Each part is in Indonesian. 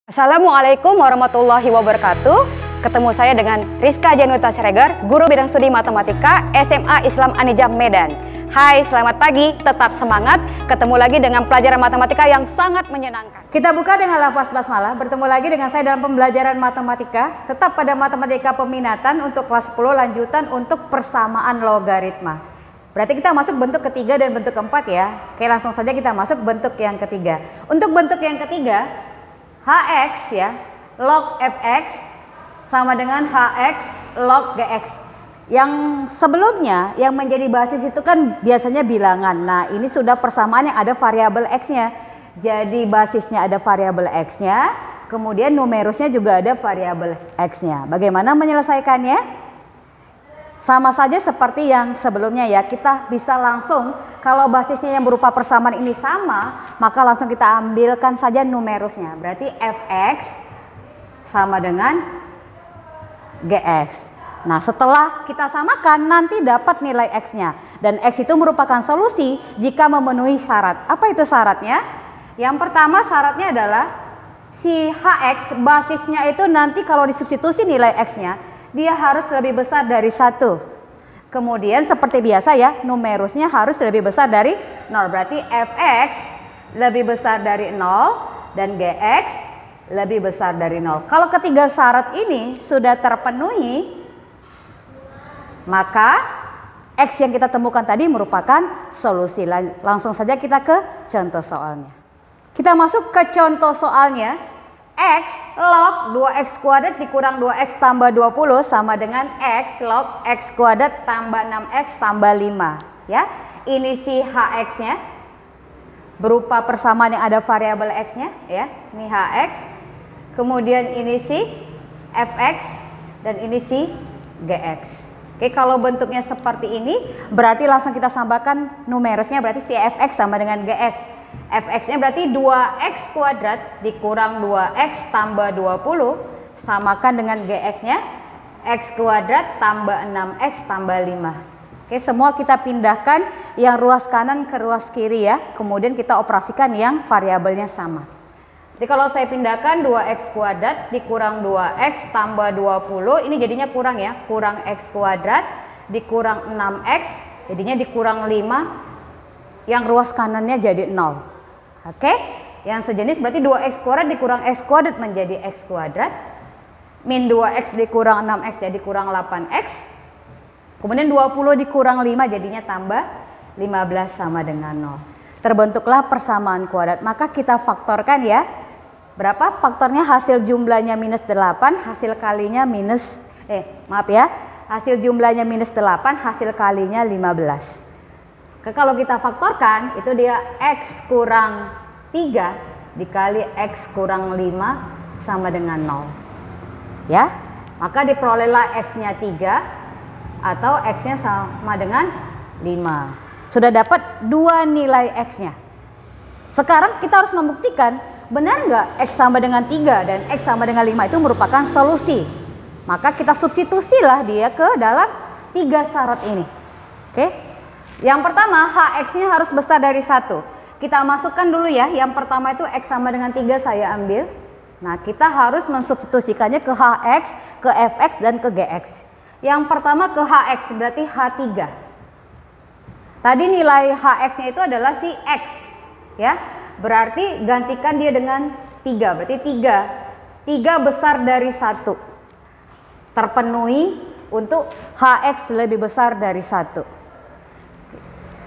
Assalamualaikum warahmatullahi wabarakatuh. Ketemu saya dengan Rizka Januta Siregar, Guru Bidang Studi Matematika SMA Islam Anijam Medan. Hai, selamat pagi, tetap semangat. Ketemu lagi dengan pelajaran matematika yang sangat menyenangkan. Kita buka dengan lafaz basmalah. Bertemu lagi dengan saya dalam pembelajaran matematika. Tetap pada matematika peminatan untuk kelas 10 lanjutan untuk persamaan logaritma. Berarti kita masuk bentuk ketiga dan bentuk keempat ya. Oke, langsung saja kita masuk bentuk yang ketiga. Untuk bentuk yang ketiga, Hx ya, log fx sama dengan Hx log gx. Yang sebelumnya yang menjadi basis itu kan biasanya bilangan. Nah, ini sudah persamaan yang ada variabel x-nya. Jadi basisnya ada variabel x-nya, kemudian numerusnya juga ada variabel x-nya. Bagaimana menyelesaikannya? Sama saja seperti yang sebelumnya ya, kita bisa langsung kalau basisnya yang berupa persamaan ini sama, maka langsung kita ambilkan saja numerusnya. Berarti fx sama dengan gx. Nah, setelah kita samakan nanti dapat nilai x-nya. Dan x itu merupakan solusi jika memenuhi syarat. Apa itu syaratnya? Yang pertama syaratnya adalah si hx basisnya itu nanti kalau disubstitusi nilai x-nya, dia harus lebih besar dari 1. Kemudian seperti biasa ya, numerusnya harus lebih besar dari 0. Berarti fx lebih besar dari 0 dan gx lebih besar dari 0. Kalau ketiga syarat ini sudah terpenuhi, maka x yang kita temukan tadi merupakan solusi. Langsung saja kita ke contoh soalnya. Kita masuk ke contoh soalnya. X log 2x kuadrat dikurang 2x tambah 20 sama dengan x log x kuadrat tambah 6x tambah 5 ya. Ini si hx-nya berupa persamaan yang ada variabel x-nya ya. Ini hx. Kemudian ini si fx dan ini si gx. Oke, kalau bentuknya seperti ini berarti langsung kita samakan numerusnya, berarti si fx sama dengan gx. Fx-nya berarti 2x kuadrat dikurang 2x tambah 20 samakan dengan gx-nya x kuadrat tambah 6x tambah 5. Oke, semua kita pindahkan yang ruas kanan ke ruas kiri ya. Kemudian kita operasikan yang variabelnya sama. Jadi kalau saya pindahkan 2x kuadrat dikurang 2x tambah 20, ini jadinya kurang ya. Kurang x kuadrat dikurang 6x jadinya dikurang 5. Yang ruas kanannya jadi 0. Oke, yang sejenis berarti 2x kuadrat dikurang x kuadrat menjadi x kuadrat. Min 2x dikurang 6x jadi kurang 8x. Kemudian 20 dikurang 5 jadinya tambah 15 sama dengan 0. Terbentuklah persamaan kuadrat. Maka kita faktorkan ya. Berapa faktornya? Hasil jumlahnya minus 8, hasil kalinya minus, hasil jumlahnya minus 8, hasil kalinya 15. Kalau kita faktorkan itu dia x kurang 3 dikali x kurang 5 sama dengan 0 ya, maka diperolehlah x-nya 3 atau x-nya sama dengan 5. Sudah dapat dua nilai x-nya. Sekarang kita harus membuktikan benar nggak x sama dengan 3 dan x sama dengan 5 itu merupakan solusi. Maka kita substitusilah dia ke dalam 3 syarat ini. Oke. Yang pertama, hx-nya harus besar dari 1. Kita masukkan dulu ya, yang pertama itu x sama dengan 3 saya ambil. Nah, kita harus mensubstitusikannya ke hx, ke fx, dan ke gx. Yang pertama ke hx, berarti h3. Tadi nilai hx-nya itu adalah si x. Ya, berarti gantikan dia dengan 3, berarti 3. 3 besar dari 1. Terpenuhi untuk hx lebih besar dari 1.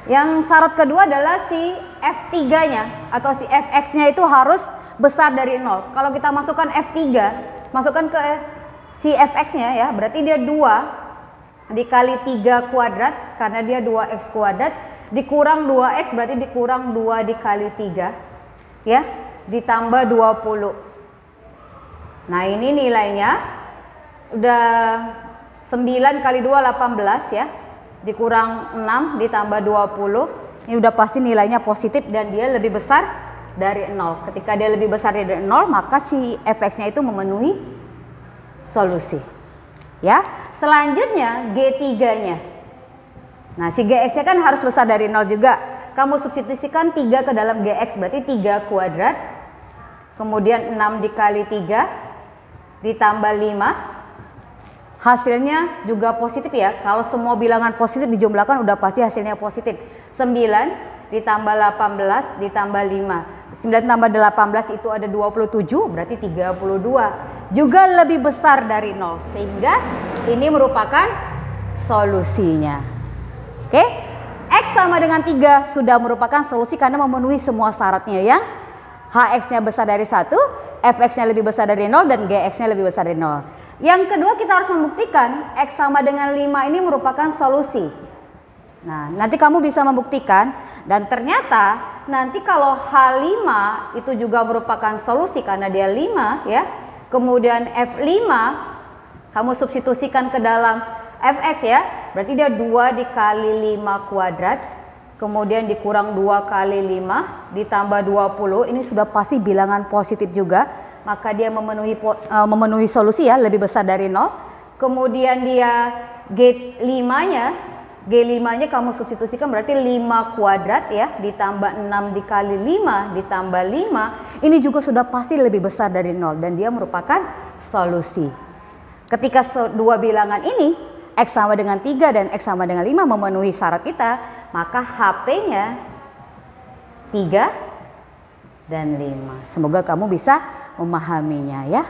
Yang syarat kedua adalah si f3-nya atau si fx-nya itu harus besar dari 0. Kalau kita masukkan f3, masukkan ke si fx-nya ya, berarti dia 2 dikali 3 kuadrat karena dia 2x kuadrat dikurang 2x berarti dikurang 2 dikali 3 ya, ditambah 20. Nah, ini nilainya udah 9 kali 2 18 ya. Dikurang 6 ditambah 20, ini udah pasti nilainya positif dan dia lebih besar dari 0. Ketika dia lebih besar dari 0, maka si fx-nya itu memenuhi solusi. Ya, selanjutnya G3-nya. Nah, si gx-nya kan harus besar dari 0 juga. Kamu substitusikan 3 ke dalam gx, berarti 3 kuadrat kemudian 6 dikali 3 ditambah 5, hasilnya juga positif ya. Kalau semua bilangan positif dijumlahkan udah pasti hasilnya positif. 9 ditambah 18 ditambah 5, 9 tambah 18 itu ada 27, berarti 32, juga lebih besar dari 0, sehingga ini merupakan solusinya. Oke, X sama dengan 3 sudah merupakan solusi karena memenuhi semua syaratnya ya. Hx-nya besar dari 1, Fx-nya lebih besar dari 0, dan Gx-nya lebih besar dari 0. Yang kedua, kita harus membuktikan X sama dengan 5 ini merupakan solusi. Nah, nanti kamu bisa membuktikan, dan ternyata nanti kalau H5 itu juga merupakan solusi karena dia 5 ya. Kemudian F5 kamu substitusikan ke dalam Fx ya, berarti dia 2 dikali 5 kuadrat, kemudian dikurang 2 kali 5 ditambah 20, ini sudah pasti bilangan positif juga, maka dia memenuhi solusi ya, lebih besar dari 0. Kemudian dia G5-nya kamu substitusikan, berarti 5 kuadrat ya, ditambah 6 dikali 5 ditambah 5, ini juga sudah pasti lebih besar dari 0, dan dia merupakan solusi. Ketika dua bilangan ini, X sama dengan 3 dan X sama dengan 5 memenuhi syarat kita, maka HP-nya 3 dan 5. Semoga kamu bisa memahaminya ya.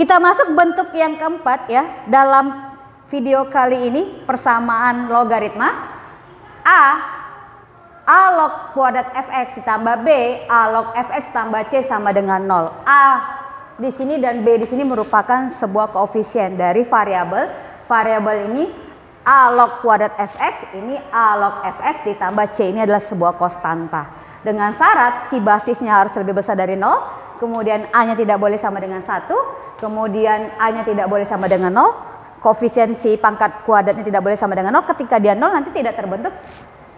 Kita masuk bentuk yang keempat ya. Dalam video kali ini persamaan logaritma A log kuadrat Fx ditambah B, A log Fx tambah C sama dengan 0. A di sini dan B di sini merupakan sebuah koefisien dari variabel. Variabel ini A log kuadrat Fx, ini A log Fx ditambah C, ini adalah sebuah konstanta. Dengan syarat si basisnya harus lebih besar dari 0, kemudian A-nya tidak boleh sama dengan 1, kemudian A-nya tidak boleh sama dengan 0, koefisien si pangkat kuadratnya tidak boleh sama dengan 0. Ketika dia 0 nanti tidak terbentuk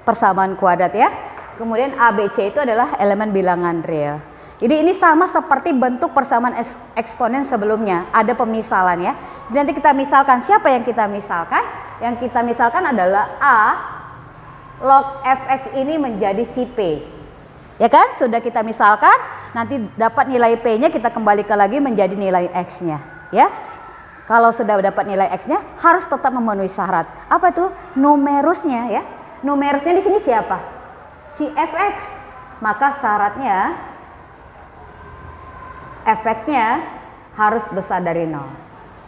persamaan kuadrat ya. Kemudian A, B, C itu adalah elemen bilangan real. Jadi ini sama seperti bentuk persamaan eksponen sebelumnya, ada pemisalan ya. Nanti kita misalkan, siapa yang kita misalkan? Yang kita misalkan adalah A log Fx ini menjadi si P. Ya kan? Sudah kita misalkan, nanti dapat nilai P-nya kita kembalikan lagi menjadi nilai X-nya ya. Kalau sudah dapat nilai X-nya harus tetap memenuhi syarat. Apa tuh? Numerusnya ya. Numerusnya di sini siapa? Si Fx. Maka syaratnya Fx-nya harus besar dari 0.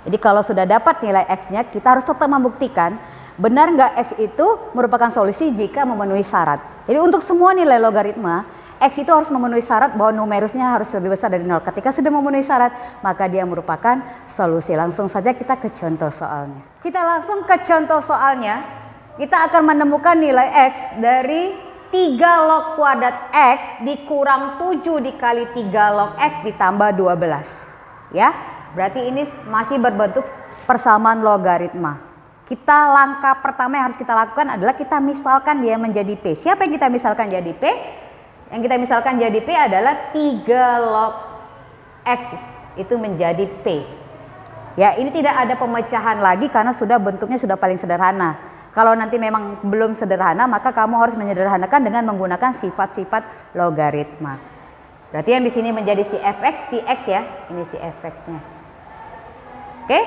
Jadi kalau sudah dapat nilai X-nya, kita harus tetap membuktikan benar nggak X itu merupakan solusi jika memenuhi syarat. Jadi untuk semua nilai logaritma, X itu harus memenuhi syarat bahwa numerusnya harus lebih besar dari 0. Ketika sudah memenuhi syarat, maka dia merupakan solusi. Langsung saja kita ke contoh soalnya. Kita langsung ke contoh soalnya. Kita akan menemukan nilai X dari 3 log kuadrat X dikurang 7 dikali 3 log X ditambah 12 ya. Berarti ini masih berbentuk persamaan logaritma. Langkah pertama yang harus kita lakukan adalah kita misalkan dia menjadi P. Siapa yang kita misalkan jadi P? Yang kita misalkan jadi P adalah 3 log X itu menjadi P ya. Ini tidak ada pemecahan lagi karena bentuknya sudah paling sederhana. Kalau nanti memang belum sederhana, maka kamu harus menyederhanakan dengan menggunakan sifat-sifat logaritma. Berarti yang di sini menjadi si Fx, si X ya. Ini si Fx-nya. Oke,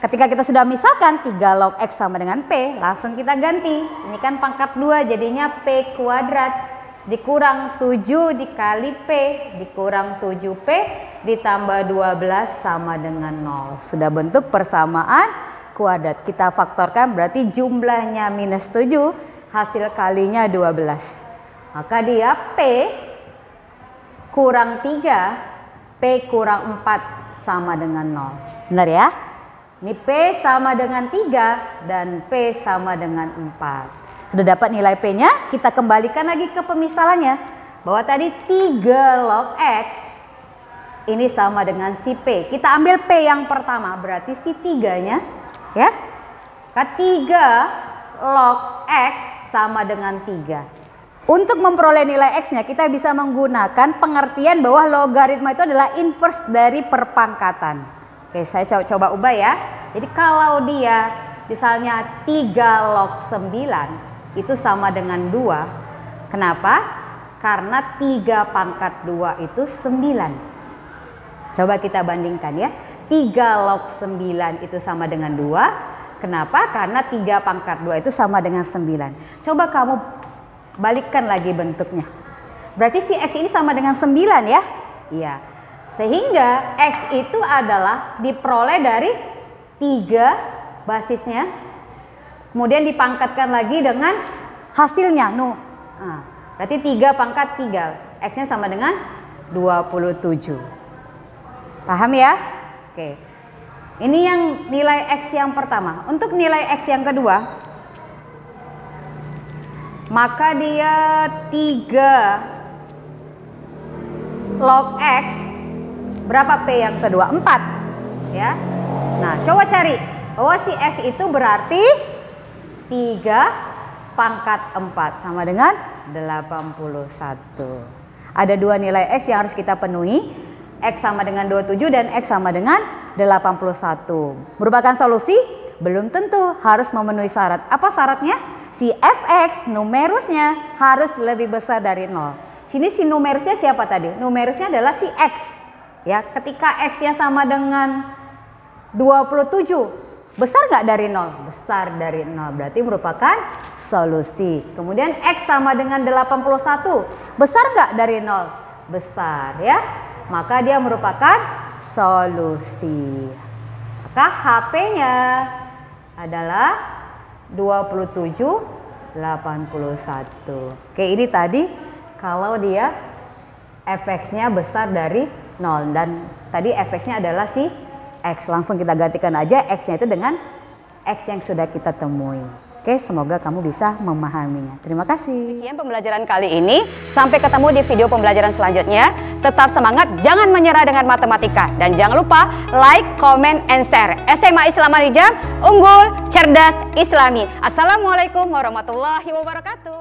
ketika kita sudah misalkan 3 log X sama dengan P, langsung kita ganti. Ini kan pangkat 2, jadinya P kuadrat dikurang 7 dikali P dikurang 7P ditambah 12 sama dengan 0. Sudah bentuk persamaan kuadrat. Kita faktorkan berarti jumlahnya minus 7, hasil kalinya 12. Maka dia P kurang 3, P kurang 4 sama dengan 0. Benar ya? Ini P sama dengan 3 dan P sama dengan 4. Sudah dapat nilai P-nya, kita kembalikan lagi ke pemisalannya. Bahwa tadi 3 log X ini sama dengan si P. Kita ambil P yang pertama, berarti si 3-nya ya, 3 log X sama dengan 3. Untuk memperoleh nilai X-nya kita bisa menggunakan pengertian bahwa logaritma itu adalah inverse dari perpangkatan. Oke, saya coba ubah ya. Jadi kalau dia misalnya 3 log 9 itu sama dengan 2. Kenapa? Karena 3 pangkat 2 itu 9. Coba kita bandingkan ya. 3 log 9 itu sama dengan 2. Kenapa? Karena 3 pangkat 2 itu sama dengan 9. Coba kamu balikkan lagi bentuknya. Berarti si X ini sama dengan 9 ya? Iya. Sehingga X itu adalah diperoleh dari 3 basisnya. Kemudian dipangkatkan lagi dengan hasilnya. Nah, berarti 3 pangkat 3. X-nya sama dengan 27. Paham ya? Oke. Ini yang nilai X yang pertama. Untuk nilai X yang kedua, maka dia 3 log X. Berapa P yang kedua? 4 ya. Nah, coba cari bahwa si X itu berarti 3 pangkat 4 sama dengan 81. Ada 2 nilai X yang harus kita penuhi. X sama dengan 27 dan X sama dengan 81. Merupakan solusi? Belum tentu, harus memenuhi syarat. Apa syaratnya? Si fx numerusnya harus lebih besar dari 0. Sini si numerusnya siapa tadi? Numerusnya adalah si X. Ya, ketika X-nya sama dengan 27, besar nggak dari 0? Besar dari 0, berarti merupakan solusi. Kemudian X sama dengan 81, besar nggak dari 0? Besar ya. Maka dia merupakan solusi. Maka HP-nya adalah 2781. Oke, ini tadi kalau dia fx-nya besar dari 0 dan tadi fx-nya adalah si X. Langsung kita gantikan aja X-nya itu dengan X yang sudah kita temui. Oke, semoga kamu bisa memahaminya. Terima kasih. Sekian pembelajaran kali ini. Sampai ketemu di video pembelajaran selanjutnya. Tetap semangat, jangan menyerah dengan matematika. Dan jangan lupa like, comment, and share. SMA Islam Marijam, unggul, cerdas, Islami. Assalamualaikum warahmatullahi wabarakatuh.